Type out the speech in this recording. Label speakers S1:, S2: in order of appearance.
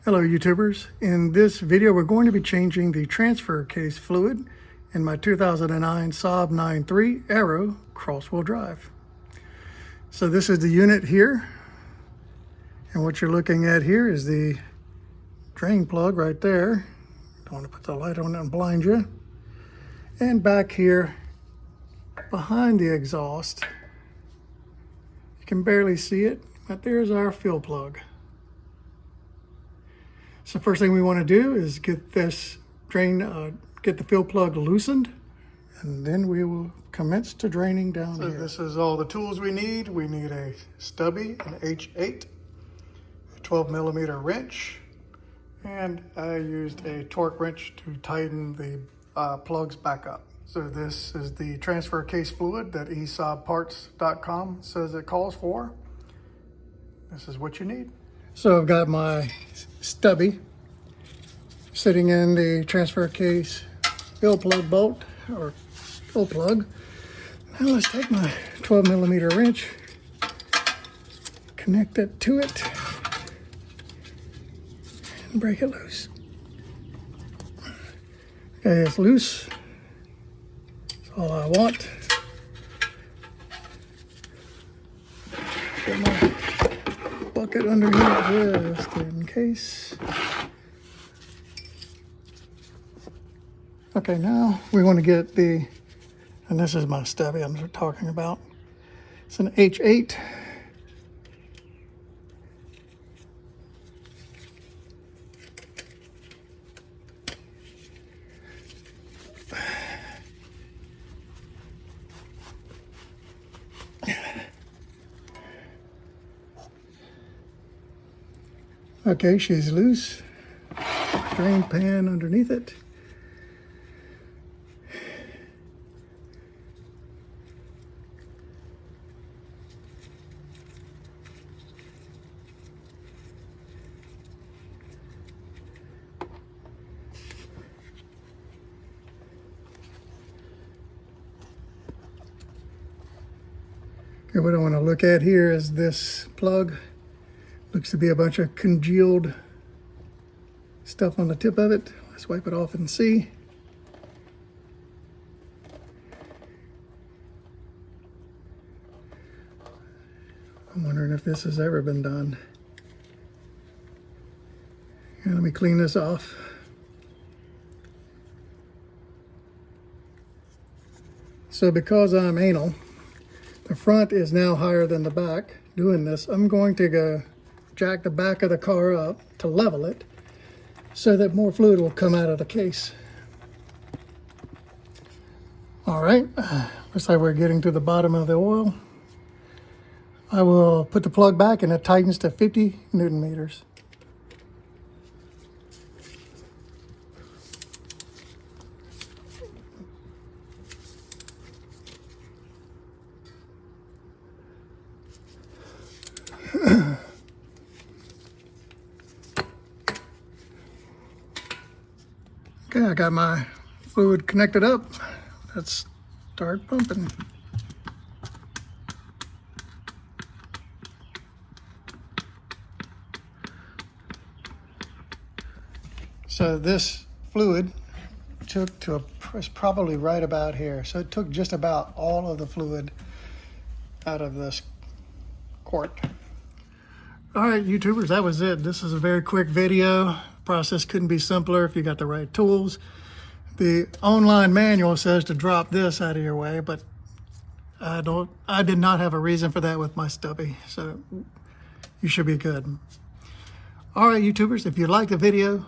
S1: Hello YouTubers. In this video we're going to be changing the transfer case fluid in my 2009 Saab 9.3 Aero cross-wheel drive. So this is the unit here, and what you're looking at here is the drain plug right there. Don't want to put the light on it and blind you. And back here behind the exhaust, you can barely see it, but there's our fuel plug. So first thing we want to do is get this get the fuel plug loosened, and then we will commence to draining down here. So this is all the tools we need. We need a stubby, an H8, a 12mm wrench, and I used a torque wrench to tighten the plugs back up. So this is the transfer case fluid that eSaabparts.com says it calls for. This is what you need. So I've got my stubby sitting in the transfer case fuel plug bolt, or fuel plug. Now let's take my 12mm wrench, connect it to it, and break it loose. Okay, it's loose. That's all I want. Get my bucket under here just in case. Okay, now we want to get the, and this is my stubby I'm talking about. It's an H8. Okay, she's loose. Drain pan underneath it. Okay, what I want to look at here is this plug. Looks to be a bunch of congealed stuff on the tip of it. Let's wipe it off and see. I'm wondering if this has ever been done. Here, let me clean this off. So because I'm anal, the front is now higher than the back. Doing this, I'm going to go jack the back of the car up to level it so that more fluid will come out of the case. All right, looks like we're getting to the bottom of the oil. I will put the plug back and it tightens to 50 Newton meters. Okay, I got my fluid connected up. Let's start pumping. So this fluid took to it's probably right about here. So it took just about all of the fluid out of this quart. All right, YouTubers, that was it. This is a very quick video. Process couldn't be simpler if you got the right tools. The online manual says to drop this out of your way, but I did not have a reason for that with my stubby, so you should be good. All right, YouTubers, if you like the video,